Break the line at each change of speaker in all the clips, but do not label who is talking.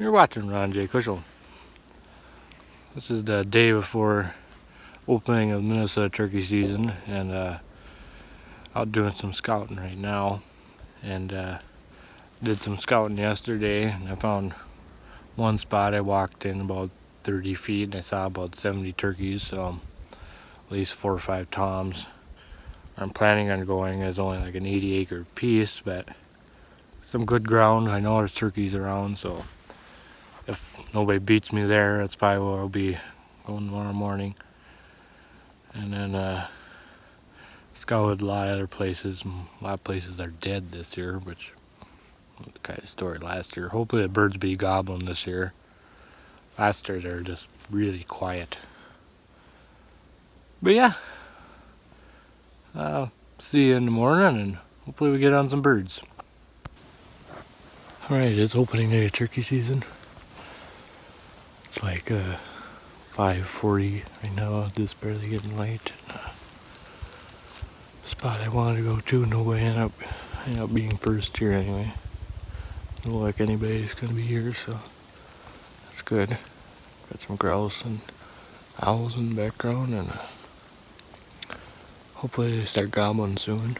You're watching Ron J. Kushel. This is the day before opening of Minnesota turkey season, and out doing some scouting right now. And did some scouting yesterday, and I found one spot. I walked in about 30 feet, and I saw about 70 turkeys, so at least 4 or 5 toms. I'm planning on going as only like an 80-acre piece, but some good ground. I know there's turkeys around, so if nobody beats me there, that's probably where I'll be going tomorrow morning. And then scouted a lot of other places. A lot of places are dead this year, which was the kind of story last year. Hopefully the birds be gobbling this year. Last year they were just really quiet. But yeah, see you in the morning, and hopefully we get on some birds. Alright, it's opening day of turkey season. It's like 5:40 right now, just barely getting light. Spot I wanted to go to, nobody ended up being first here anyway. Don't look like anybody's gonna be here, so that's good. Got some grouse and owls in the background, and hopefully they start gobbling soon.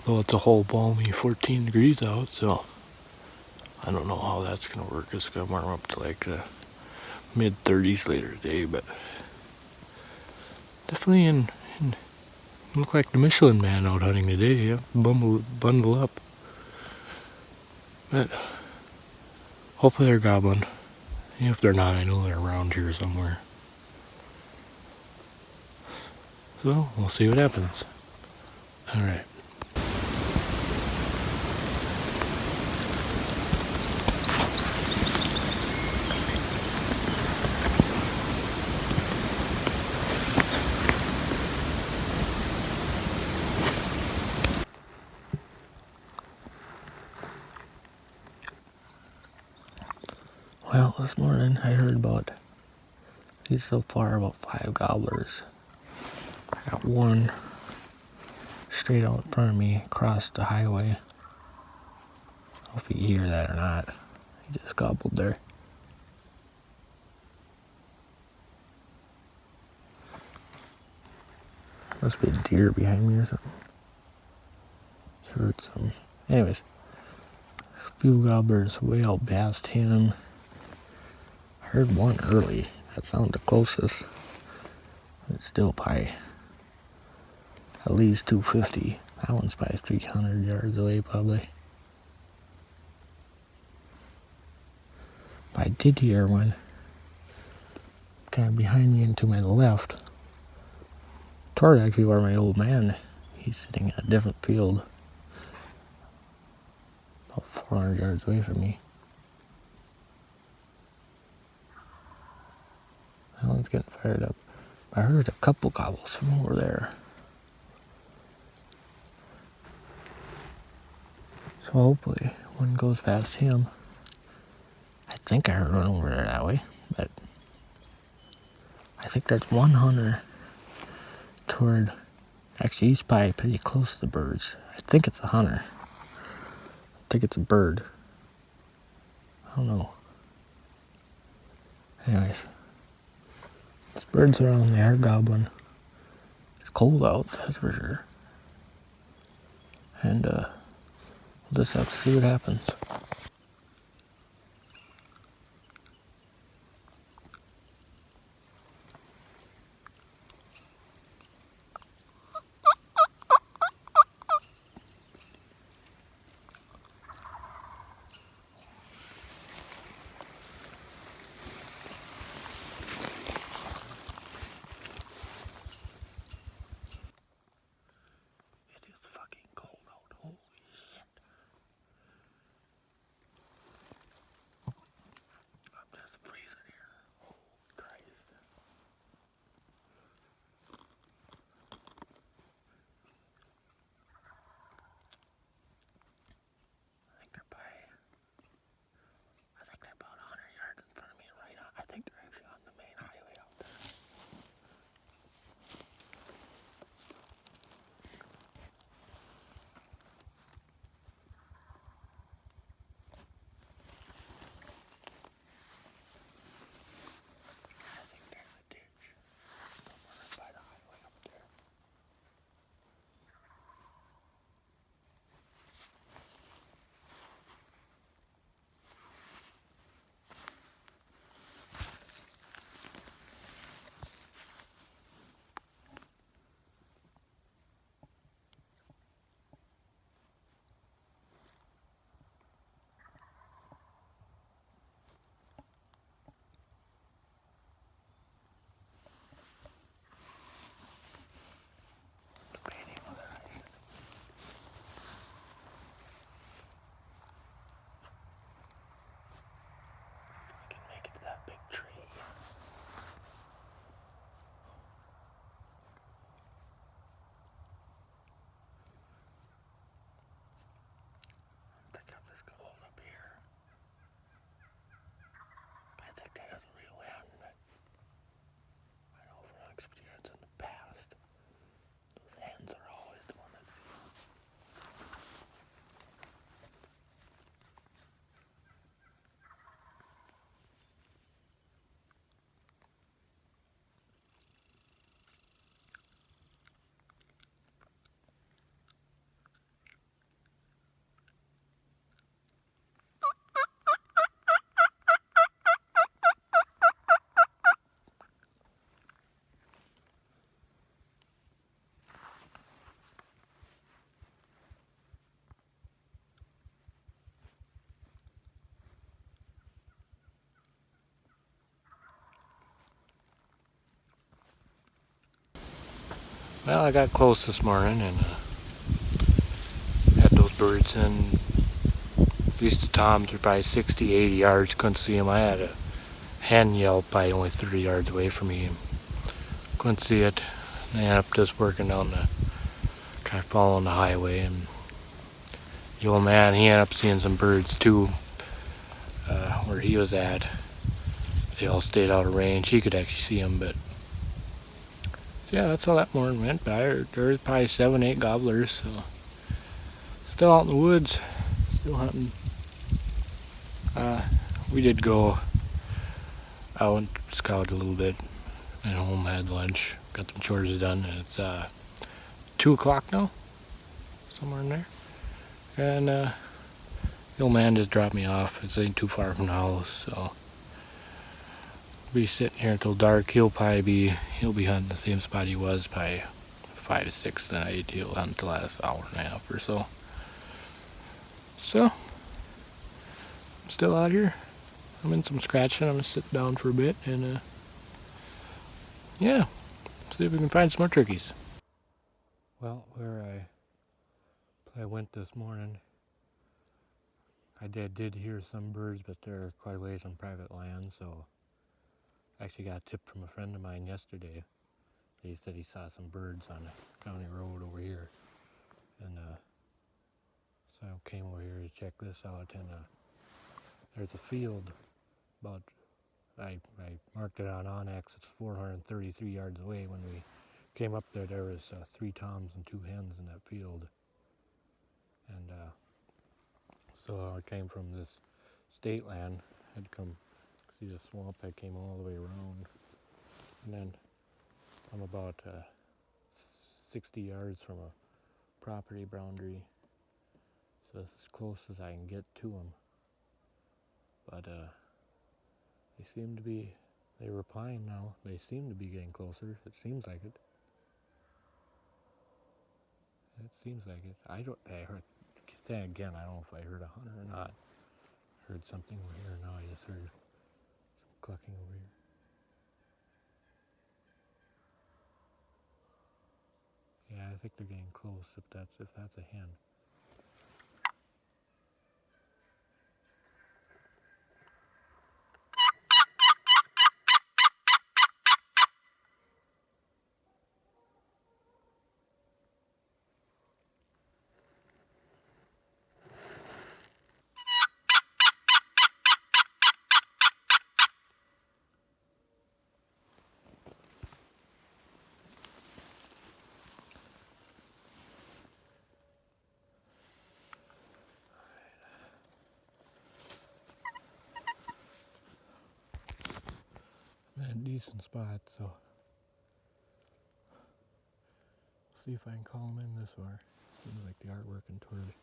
Although it's a whole balmy 14 degrees out, so I don't know how that's gonna work. It's gonna warm up to like the mid-30s later today, but definitely in look like the Michelin Man out hunting today. Yeah, bundle up. But hopefully they're gobbling. Even if they're not, I know they're around here somewhere. So we'll see what happens. All right. Well, this morning I heard about these so far about 5 gobblers. I got one straight out in front of me across the highway. I don't know if you hear that or not. He just gobbled there. Must be a deer behind me or something. Heard some. Anyways, a few gobblers way out past him. I heard one early. That sounded the closest. It's still probably at least 250. That one's probably 300 yards away probably. But I did hear one kind of behind me and to my left. Toward actually where my old man, he's sitting in a different field. About 400 yards away from me. That one's getting fired up. I heard a couple gobbles from over there. So hopefully one goes past him. I think I heard one over there that way, but I think there's one hunter toward, actually he's probably pretty close to the birds. I think it's a hunter. I think it's a bird. I don't know. Anyways, there's birds around there gobbling. It's cold out, that's for sure. And we'll just have to see what happens. It is fucking cold out. Holy shit. Well, I got close this morning and had those birds in. At least the toms are probably 60, 80 yards. Couldn't see them. I had a hen yelp probably only 30 yards away from me. Couldn't see it. I ended up just working down the, kind of following the highway, and the old man, he ended up seeing some birds too, where he was at. They all stayed out of range. He could actually see them, but yeah, that's how that morning went. There was probably 7, 8 gobblers, so still out in the woods, still hunting. We did go out and scout a little bit, and home had lunch, got some chores done, and it's 2 o'clock now, somewhere in there. And the old man just dropped me off. It ain't too far from the house, so be sitting here until dark. He'll be hunting the same spot he was, probably 5 or 6 tonight. He'll hunt the last hour and a half or so. So I'm still out here. I'm in some scratching. I'm gonna sit down for a bit and yeah, see if we can find some more turkeys. Well, where I went this morning, I did hear some birds, but they're quite a ways on private land, so I actually got a tip from a friend of mine yesterday. He said he saw some birds on the county road over here, and so I came over here to check this out, and there's a field about, I marked it on Onyx, it's 433 yards away. When we came up there, there was 3 toms and 2 hens in that field, and so I came from this state land. I'd come see the swamp. I came all the way around, and then I'm about 60 yards from a property boundary, so it's as close as I can get to them. But they seem to be, they're replying now. They seem to be getting closer. It seems like it. It seems like it. I heard, then again, I don't know if I heard a hunter or not. I heard something over here now. I just heard some clucking over here. Yeah, I think they're getting close, if that's a hen. A decent spot, so see if I can call them in this far. Seems like they are working toward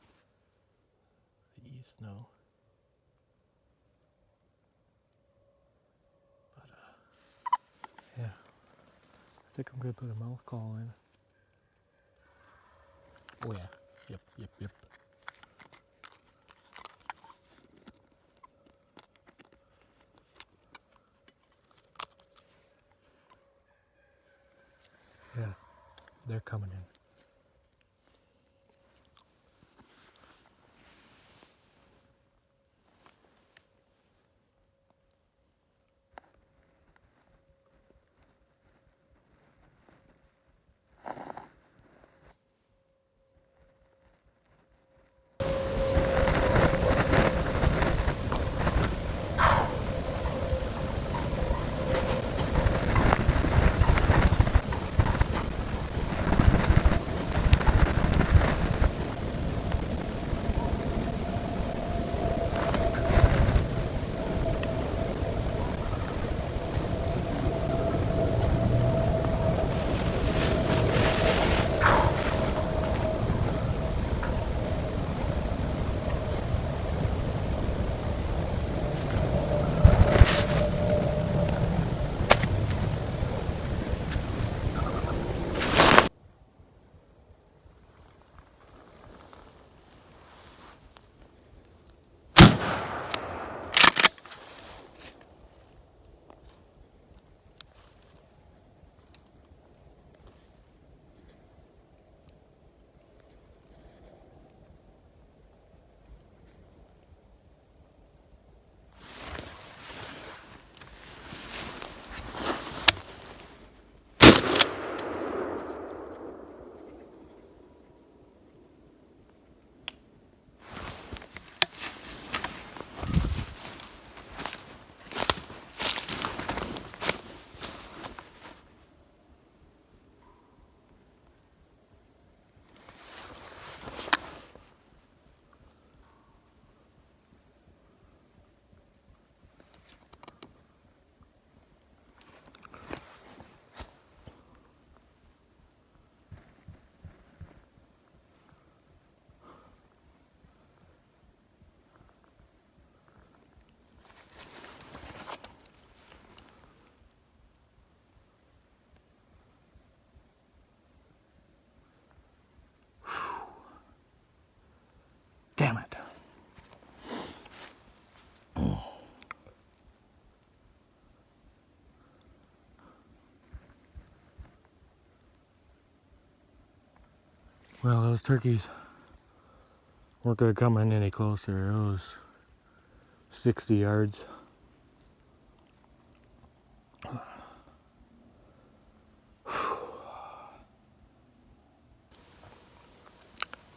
the east now. But yeah, I think I'm gonna put a mouth call in. Oh yeah, yep. Yeah, they're coming in. Well, those turkeys weren't going to come in any closer. It was 60 yards.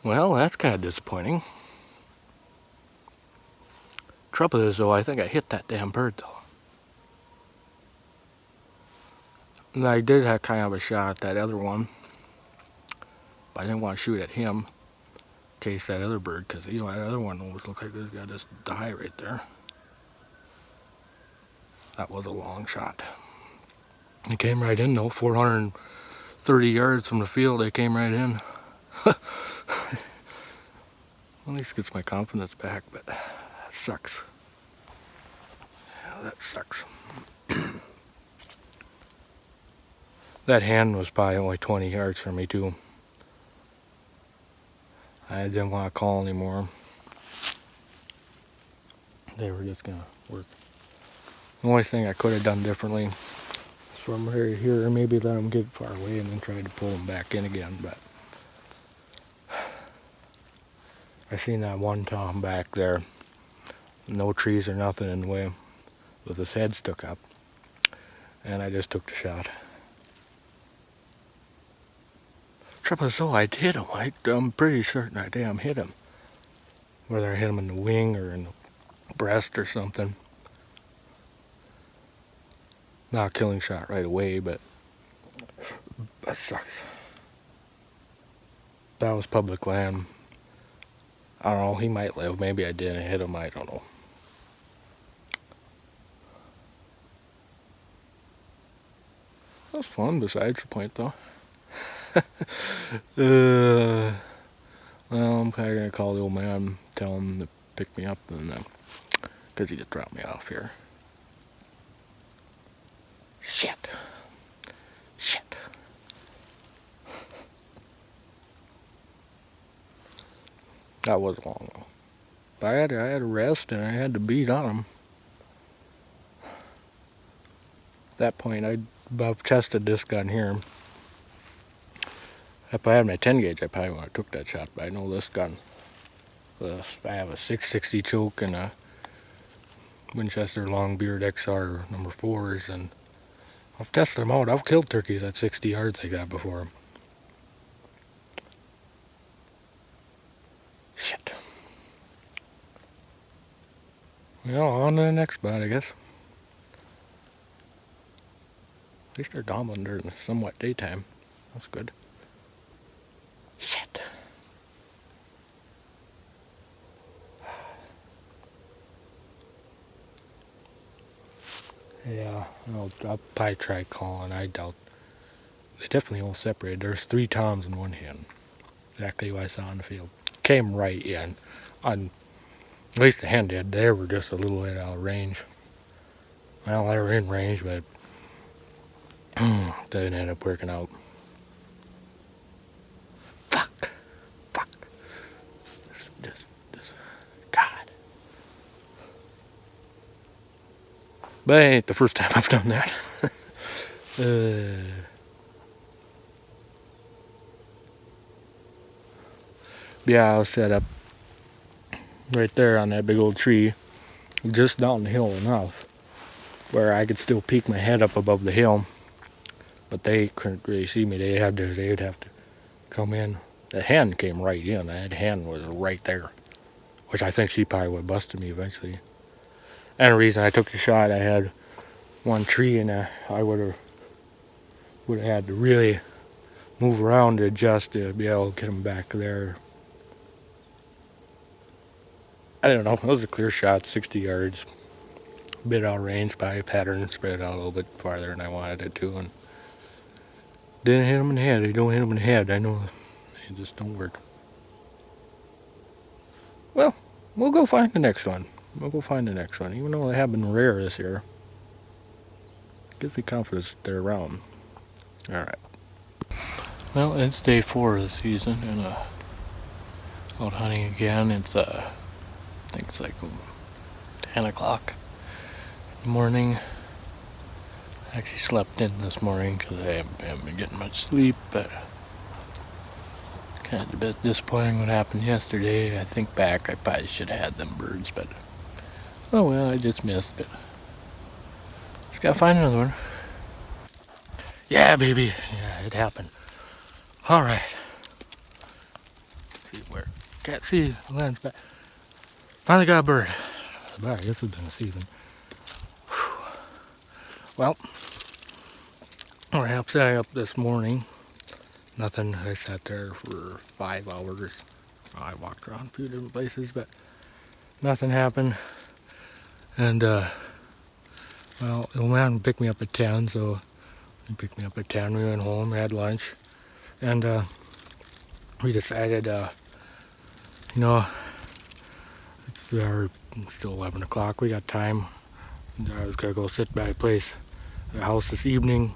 Well, that's kind of disappointing. Trouble is, though, I think I hit that damn bird, though. And I did have kind of a shot at that other one, but I didn't want to shoot at him in case that other bird, because you know that other one almost looked like this guy just die right there. That was a long shot. It came right in though, 430 yards from the field. They came right in. At least gets my confidence back, but that sucks. Yeah, that sucks. That hen was probably only 20 yards from me too. I didn't want to call anymore. They were just gonna work. The only thing I could have done differently is from here, maybe let them get far away and then try to pull them back in again. But I seen that one tom back there, no trees or nothing in the way, with his head stuck up, and I just took the shot. Trouble is though, I'd hit him. I'm pretty certain I damn hit him. Whether I hit him in the wing or in the breast or something. Not a killing shot right away, but that sucks. That was public land. I don't know, he might live. Maybe I didn't hit him, I don't know. That was fun besides the point though. Well, I'm probably gonna call the old man, tell him to pick me up, and because he just dropped me off here. Shit. That was long though. But I had to rest and I had to beat on him. At that point, I'd about tested this gun here. If I had my 10 gauge, I probably would have took that shot, but I know this gun. I have a 660 choke and a Winchester Longbeard XR number 4s, and I've tested them out. I've killed turkeys at 60 yards like that before. Shit. Well, on to the next spot, I guess. At least they're gobbling during the somewhat daytime. That's good. Shit. Yeah, I'll probably try calling. I doubt. They definitely all separated. There's 3 toms and 1 hen. Exactly what I saw in the field. Came right in. At least the hen did. They were just a little bit out of range. Well, they were in range, but they didn't end up working out. Fuck. This. God. But it ain't the first time I've done that. Yeah, I was set up right there on that big old tree, just down the hill enough where I could still peek my head up above the hill, but they couldn't really see me. They'd have to come in. The hen came right in. That hen was right there, which I think she probably would have busted me eventually. And the reason I took the shot, I had one tree, and I would have had to really move around to adjust to be able to get them back there. I don't know. It was a clear shot, 60 yards. A bit out of range by pattern, spread it out a little bit farther than I wanted it to, and didn't hit him in the head. You don't hit him in the head. I know they just don't work. Well, we'll go find the next one. Even though they have been rare this year. Gives me confidence that they're around. Alright. Well, it's day 4 of the season, and out hunting again. It's I think it's like 10 o'clock in the morning. I actually slept in this morning because I haven't been getting much sleep, but Kind of a bit disappointing what happened yesterday. I think back, I probably should have had them birds, but oh well, I just missed it. Just gotta find another one. Yeah, baby. Yeah, it happened. All right. Let's see where? Can't see the lens back. Finally got a bird. Sorry, this has been a season. Whew. Well, we're setting up this morning. Nothing. I sat there for 5 hours. I walked around a few different places, but nothing happened. And well, the man picked me up at 10, so he picked me up at 10. We went home, had lunch, and we decided, you know, it's still 11 o'clock. We got time. And I was gonna go sit by the house this evening.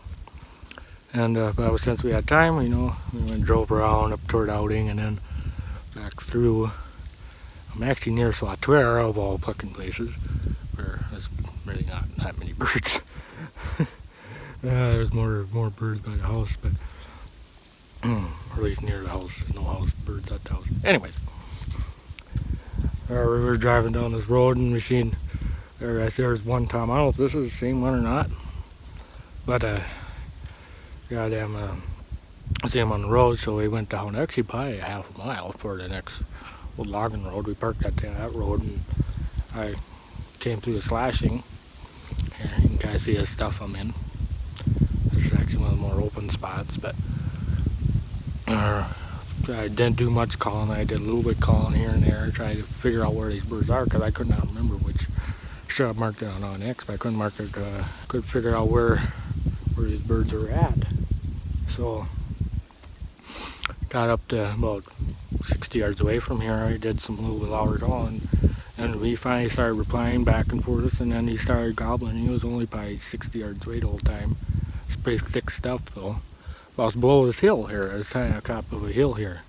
And but since we had time, you know, we went and drove around up toward Outing and then back through. I'm actually near Swatware of all fucking places, where there's really not that many birds. There's more birds by the house, but or at least near the house. There's no birds at the house. Anyways, we were driving down this road and we seen there's one tom. I don't know if this is the same one or not, but goddamn, I see him on the road, so we went down actually probably a half a mile for the next old logging road. We parked at that road and I came through the slashing. Here, you can kind of see the stuff I'm in. This is actually one of the more open spots, but I didn't do much calling. I did a little bit calling here and there, trying to figure out where these birds are, because I could not remember which. Should have marked it on OnX, but I couldn't mark it. Couldn't figure out where these birds are at. So got up to about 60 yards away from here. I did some little louder calling, and we finally started replying back and forth, and then he started gobbling. He was only probably 60 yards away the whole time. It's pretty thick stuff though. Well, I was below this hill here. I was kind of top of a hill here,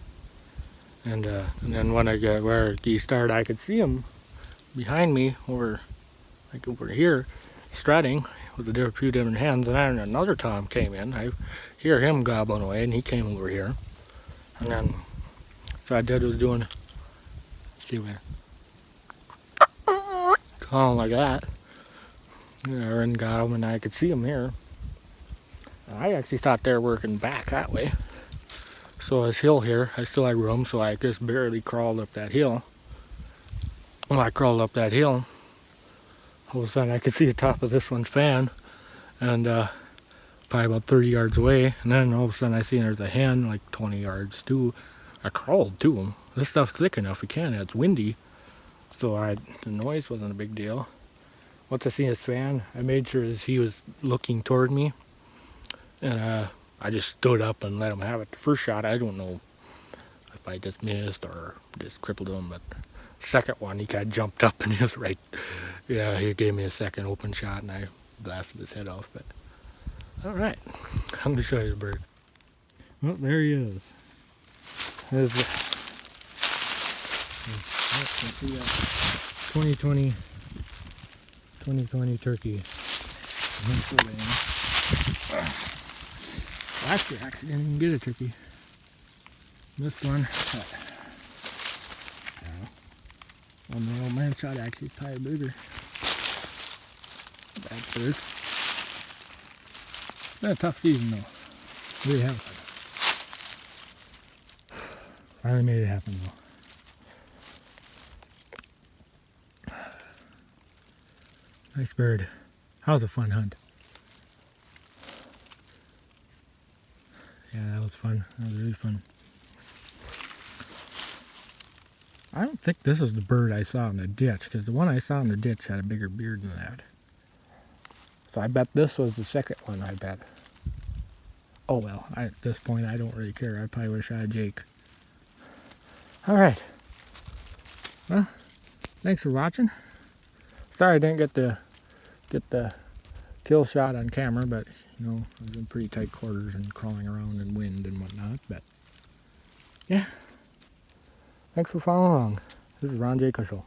and then when I got where he started, I could see him behind me over here, strutting with a few different hens, and then another tom came in. I hear him gobbling away, and he came over here, and then so I was doing, see where, calling like that, and got him, and I could see him here. I actually thought they were working back that way. So this hill here, I still had room, so I just barely crawled up that hill. When I crawled up that hill, all of a sudden I could see the top of this one's fan, and probably about 30 yards away, and then all of a sudden I see there's a hen like 20 yards too. I crawled to him. This stuff's thick enough, we can. It's windy, so the noise wasn't a big deal. Once I seen his fan, I made sure that he was looking toward me, and I just stood up and let him have it. The first shot, I don't know if I just missed or just crippled him, but second one, he kind of jumped up and he was right. Yeah, he gave me a second open shot and I blasted his head off. But all right, I'm gonna show you the bird. Well, there he is. There's 2020 turkey. Last year I actually didn't even get a turkey. This one, well, my old man shot actually probably bigger. Bad bird. It's been a tough season though. Really have. Finally made it happen though. Nice bird. That was a fun hunt. Yeah, that was fun. That was really fun. I don't think this is the bird I saw in the ditch, because the one I saw in the ditch had a bigger beard than that. So I bet this was the second one, I bet. Oh well, at this point I don't really care. I probably would have shot a Jake. Alright. Well, thanks for watching. Sorry I didn't get the kill shot on camera, but you know, I was in pretty tight quarters and crawling around in wind and whatnot, but yeah. Thanks for following along. This is Ron J. Kushel.